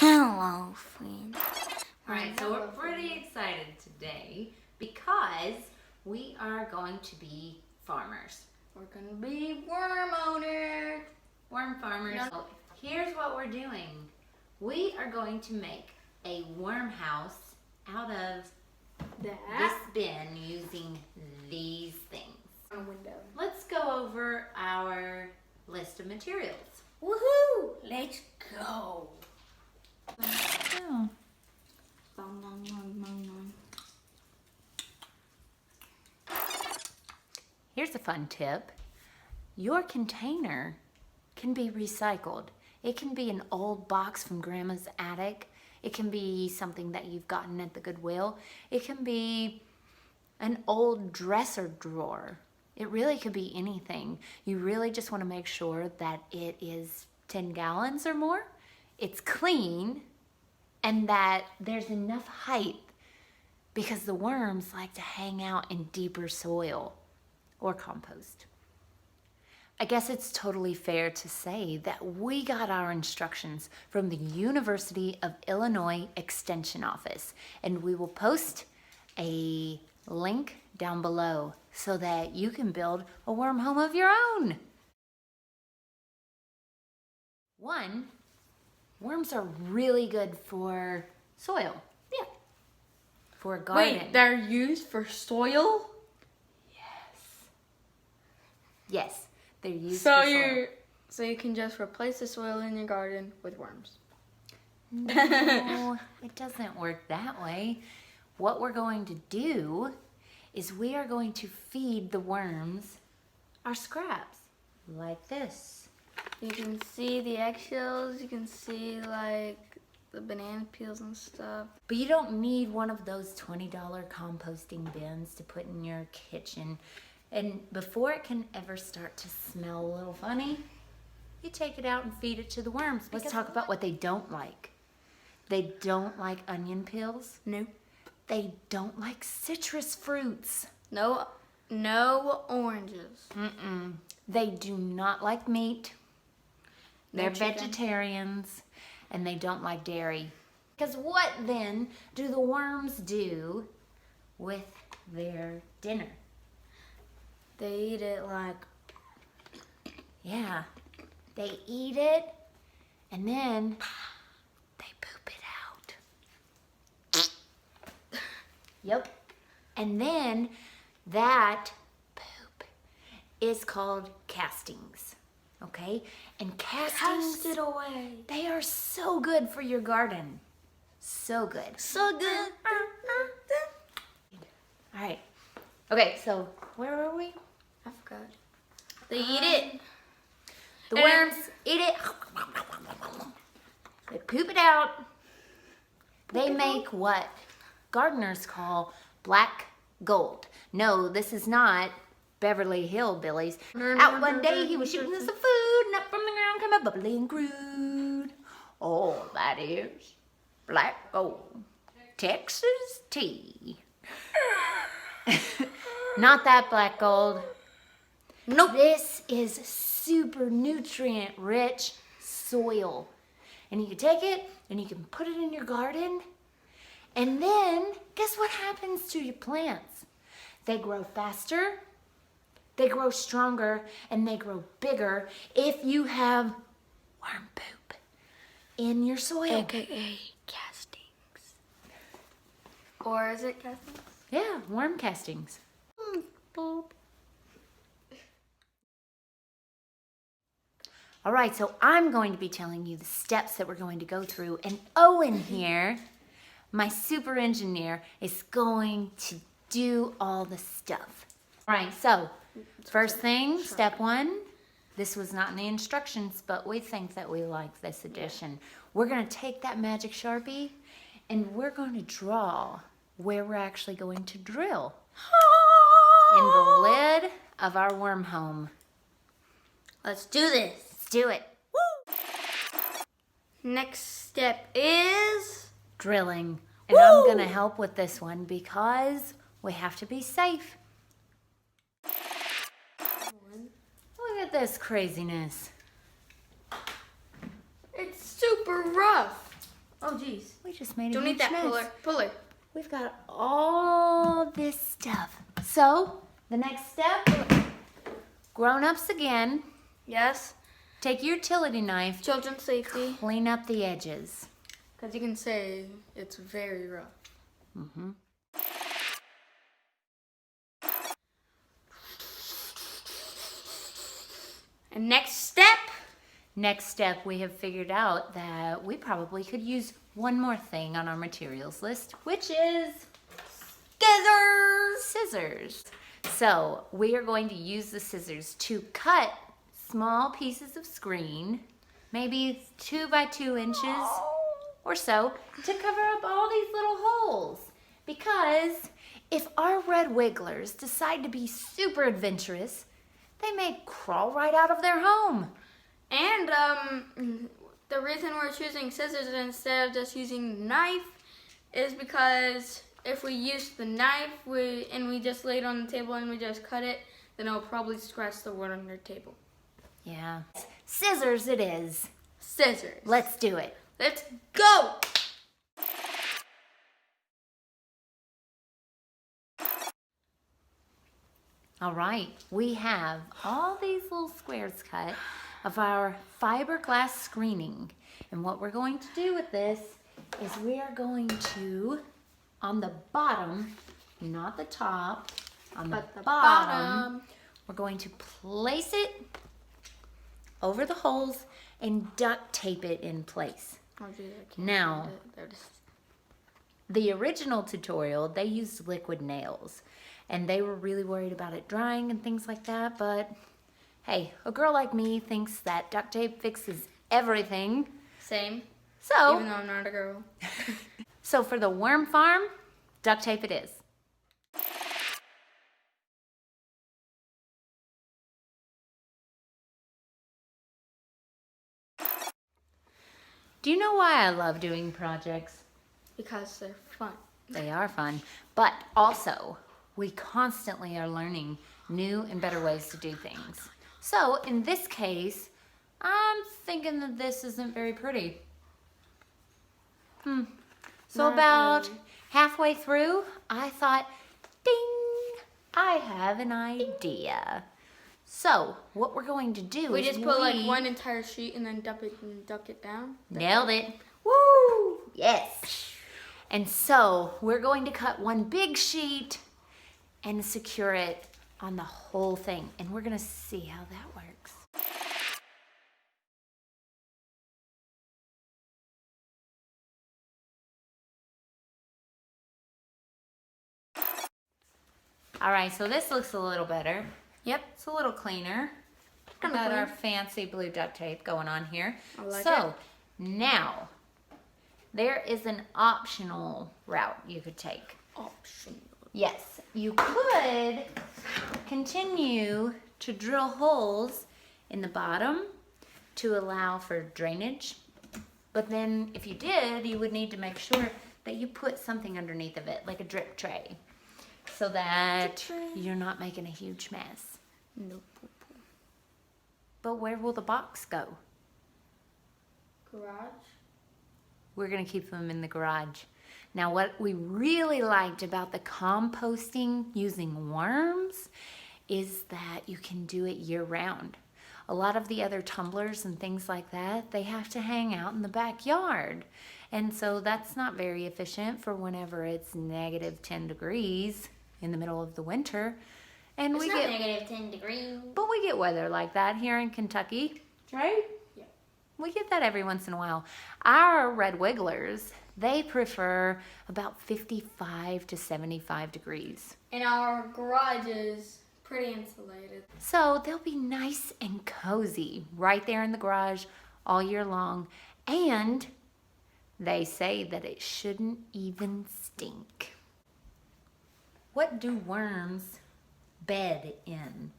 Hello, friend. Alright, so we're pretty excited today because we are going to be farmers. We're gonna be worm owners. Worm farmers. So here's what we're doing. We are going to make a worm house out of this bin using these things. On a window. Let's go over our list of materials. Woohoo! Let's go. Oh. Here's a fun tip. Your container can be recycled. It can be an old box from Grandma's attic. It can be something that you've gotten at the Goodwill. It can be an old dresser drawer. It really could be anything. You really just want to make sure that it is 10 gallons or more. It's clean and that there's enough height because the worms like to hang out in deeper soil or compost. I guess it's totally fair to say that we got our instructions from the University of Illinois Extension Office, and we will post a link down below so that you can build a worm home of your own. One, worms are really good for soil. Yeah. For a garden. Wait, they're used for soil? Yes, they're used for soil. So you can just replace the soil in your garden with worms. No, it doesn't work that way. What we're going to do is we are going to feed the worms our scraps, like this. You can see the eggshells, you can see like the banana peels and stuff. But you don't need one of those $20 composting bins to put in your kitchen. And before it can ever start to smell a little funny, you take it out and feed it to the worms. Let's talk about what they don't like. They don't like onion peels. Nope. They don't like citrus fruits. No oranges. Mm-mm. They do not like meat. They're vegetarians, and they don't like dairy. Because what then do the worms do with their dinner? They eat it like... Yeah, they eat it, and then they poop it out. Yep. And then that poop is called castings, okay? And castings, Cast it away. they are so good for your garden. So good. So good. All right. Okay, so where were we? I forgot. They eat it. The worms eat it. They poop it out. They make what gardeners call black gold. No, this is not Beverly Hillbillies. Out one day he was shooting us some food, and up from the ground came a bubbly and crude. Oh, that is black gold. Texas tea. Not that black gold. Nope. This is super nutrient rich soil. And you can take it and you can put it in your garden. And then guess what happens to your plants? They grow faster, they grow stronger, and they grow bigger if you have worm poop in your soil. AKA castings. Or is it castings? Yeah, worm castings. Boop. All right, so I'm going to be telling you the steps that we're going to go through. And Owen here, my super engineer, is going to do all the stuff. All right, so first thing, step one, this was not in the instructions, but we think that we like this edition. We're going to take that magic Sharpie and we're going to draw where we're actually going to drill in the lid of our worm home. Let's do this. Let's do it. Woo! Next step is Drilling. And I'm going to help with this one because we have to be safe. Look at this craziness. It's super rough. Oh, geez. We just made a Don't huge need that mess. puller. We've got all this stuff. So, the next step, grown-ups again, Yes. take your utility knife, Children's safety. clean up the edges. Because you can say it's very rough. Mm-hmm. And next step. Next step, we have figured out that we probably could use one more thing on our materials list, which is scissors. So we are going to use the scissors to cut small pieces of screen, maybe 2 by 2 inches or so, to cover up all these little holes. Because if our red wigglers decide to be super adventurous, they may crawl right out of their home. And the reason we're choosing scissors instead of just using knife is because if we use the knife and we just lay it on the table and we just cut it, then it'll probably scratch the wood on your table. Yeah. Scissors it is. Scissors. Let's do it. Let's go! All right, we have all these little squares cut of our fiberglass screening. And what we're going to do with this is we are going to, on the bottom, not the top, on the bottom, we're going to place it over the holes and duct tape it in place. Oh, geez, I can't Now, find it. There it is. the original tutorial, they used liquid nails. And they were really worried about it drying and things like that. But hey, a girl like me thinks that duct tape fixes everything. Same. So, Even though I'm not a girl. so for the worm farm, duct tape it is. Do you know why I love doing projects? Because they're fun. They are fun, but also we constantly are learning new and better ways to do things. So in this case, I'm thinking that this isn't very pretty. So Not about really. halfway through, I thought, ding, I have an idea. So what we're going to do We is just put like one entire sheet and then duck it down. Nailed it. Woo! Yes. And so we're going to cut one big sheet and secure it on the whole thing. And we're going to see how that works. All right, so this looks a little better. Yep. It's a little cleaner. We Kinda got clean. our fancy blue duct tape going on here. I like so now there is an optional route you could take. Optional. Yes, you could continue to drill holes in the bottom to allow for drainage. But then if you did, you would need to make sure that you put something underneath of it, like a drip tray, so that you're not making a huge mess. Nope. But where will the box go? Garage. We're gonna keep them in the garage. Now, what we really liked about the composting using worms is that you can do it year round. A lot of the other tumblers and things like that, they have to hang out in the backyard. And so that's not very efficient for whenever it's negative 10 degrees in the middle of the winter. And It's we not get, negative 10 degrees. but we get weather like that here in Kentucky, right? Yeah. We get that every once in a while. Our red wigglers, they prefer about 55 to 75 degrees. And our garage is pretty insulated. So they'll be nice and cozy right there in the garage all year long. And they say that it shouldn't even stink. What do worms bed in?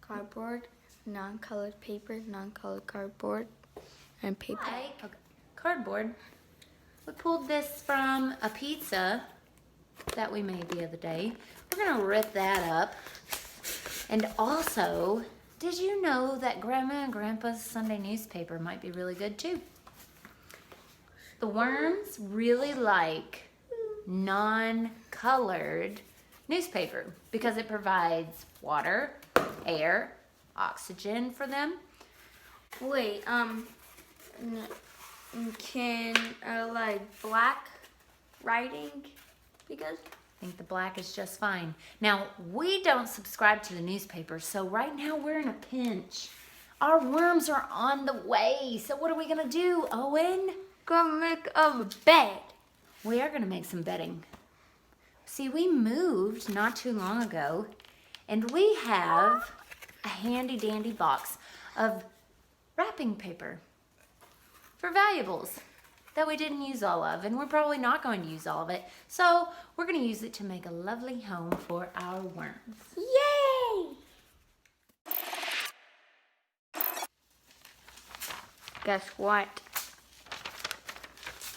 Cardboard, non-colored paper, non-colored cardboard, and paper. Like cardboard. We pulled this from a pizza that we made the other day. We're gonna rip that up. And also, did you know that Grandma and Grandpa's Sunday newspaper might be really good too? The worms really like non-colored newspaper because it provides water, air, oxygen for them. Wait, can like black writing be good? I think the black is just fine. Now, we don't subscribe to the newspaper, so right now we're in a pinch. Our worms are on the way. So what are we gonna do, Owen? Gonna make a bed. We are gonna make some bedding. See, we moved not too long ago, and we have a handy dandy box of wrapping paper for valuables that we didn't use all of, and we're probably not going to use all of it. So we're gonna use it to make a lovely home for our worms. Yay! Guess what?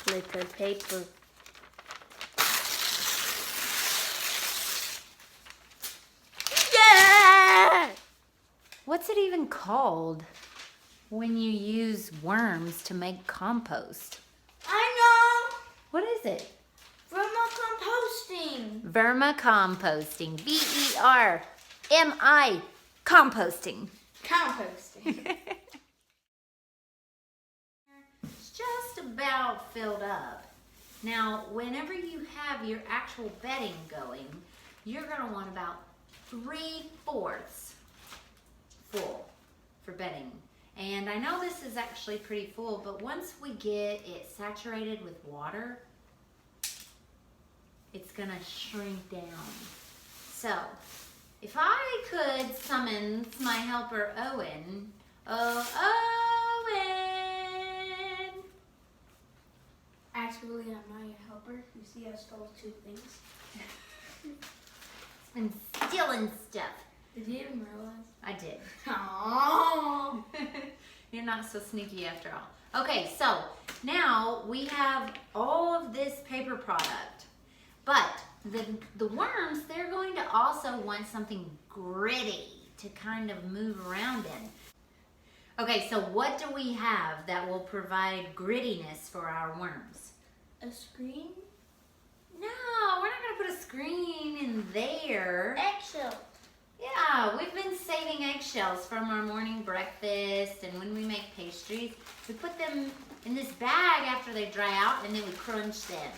Little paper. Yeah! What's it even called when you use worms to make compost? I know! What is it? Vermicomposting. Vermicomposting. V-E-R-M-I composting. Composting. It's just about filled up. Now, whenever you have your actual bedding going, you're gonna want about 3/4 full for bedding. And I know this is actually pretty full, but once we get it saturated with water, it's gonna shrink down. So, if I could summon my helper Owen, Owen! Actually, I'm not your helper. You see, I stole 2 things. And stealing stuff. Did you even realize? I did. Oh! You're not so sneaky after all. Okay, so now we have all of this paper product, but the worms, they're going to also want something gritty to kind of move around in. Okay, so what do we have that will provide grittiness for our worms? A screen? No, we're not gonna put a screen in there. Eggshell. Yeah, we've been saving eggshells from our morning breakfast, and when we make pastries, we put them in this bag after they dry out, and then we crunch them.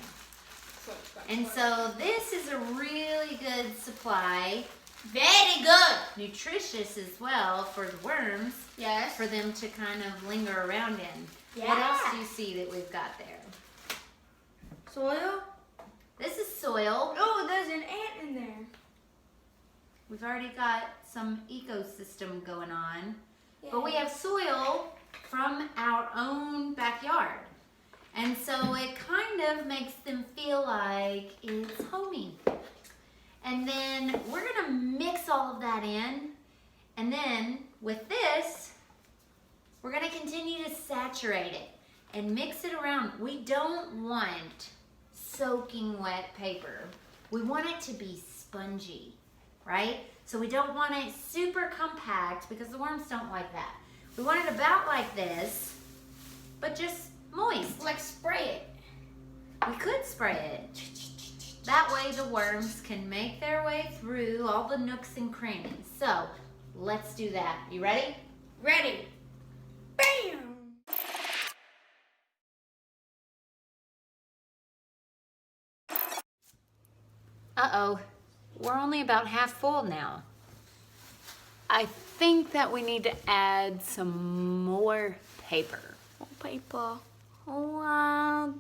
And so this is a really good supply. Very good. Nutritious as well for the worms. Yes. For them to kind of linger around in. Yeah. What else do you see that we've got there? Soil. This is soil. Oh, there's an ant in there. We've already got some ecosystem going on. Yeah. But we have soil from our own backyard. And so it kind of makes them feel like it's homey. And then we're gonna mix all of that in. And then with this, we're gonna continue to saturate it and mix it around. We don't want soaking wet paper. We want it to be spongy, right? So we don't want it super compact because the worms don't like that. We want it about like this, but just moist. Like spray it. We could spray it. That way the worms can make their way through all the nooks and crannies. So let's do that. You ready? Ready. Bam! Uh-oh, we're only about half full now. I think that we need to add some more paper. Paper. Wow.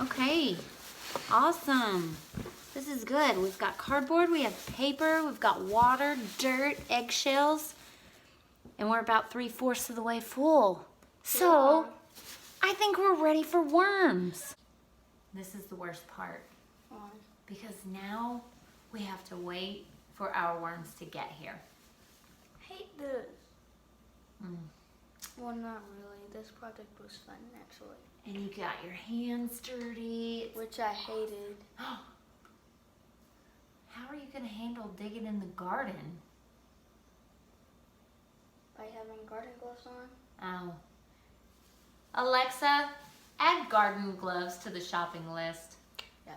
Okay, awesome. This is good. We've got cardboard, we have paper, we've got water, dirt, eggshells, and we're about 3/4 of the way full. So, I think we're ready for worms. This is the worst part, because now we have to wait for our worms to get here. I hate this. Well, not really. This project was fun, actually. And you got your hands dirty. Which I hated. How are you going to handle digging in the garden? By having garden gloves on. Oh. Alexa, add garden gloves to the shopping list. Yeah.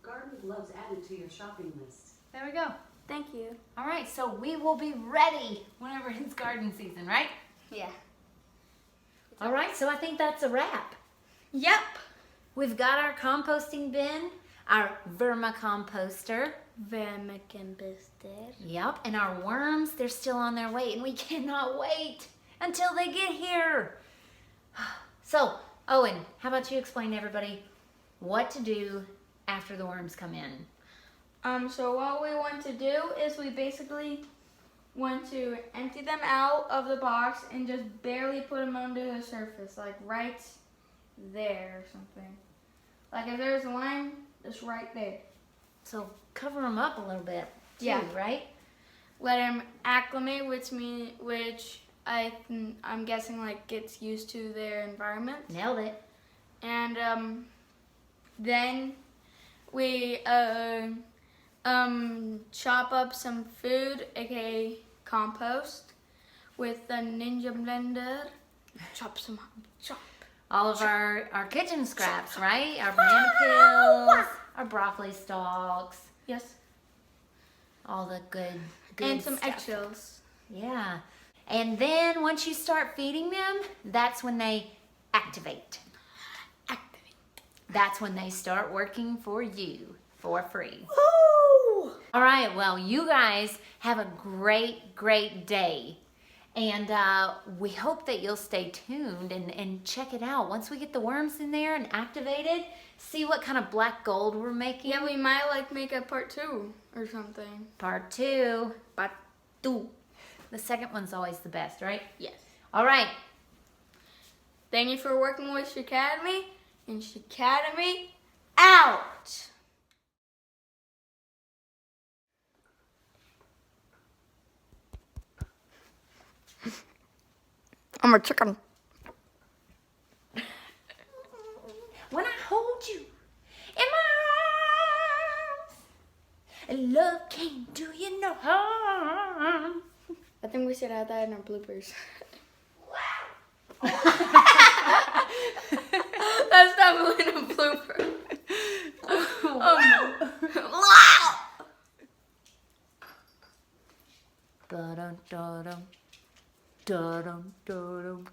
Garden gloves added to your shopping list. There we go. Thank you. All right, so we will be ready whenever it's garden season, right? Yeah. All right, so I think that's a wrap. Yep. We've got our composting bin, our vermicomposter. Vermicomposting. Yep, and our worms, they're still on their way, and we cannot wait until they get here. So, Owen, how about you explain to everybody what to do after the worms come in? So what we want to do is we basically want to empty them out of the box and just barely put them under the surface, like right there or something. Like if there's a line, just right there. So cover them up a little bit, too, Yeah. right? Let them acclimate, which I'm guessing like gets used to their environment. Nailed it. And then we chop up some food, aka compost, with the Ninja blender. Chop some up. Chop. All of our kitchen scraps, right? Our banana peels, our broccoli stalks, Yes. all the good And some stuff. eggshells. Yeah. And then once you start feeding them, that's when they activate. Activate. That's when they start working for you for free. Woo! All right, well, you guys have a great, great day. And we hope that you'll stay tuned and check it out. Once we get the worms in there and activated, see what kind of black gold we're making. Yeah, we might like make a part 2 or something. Part 2. Part 2. The second one's always the best, right? Yes. All right. Thank you for working with ShAcademy, and ShAcademy out! I'm a chicken. When I hold you in my arms, and love can't do you no harm. I think we should add that in our bloopers. That's definitely a blooper. Oh no. Wow! Da-dum, da-dum. Da-dum, da-dum.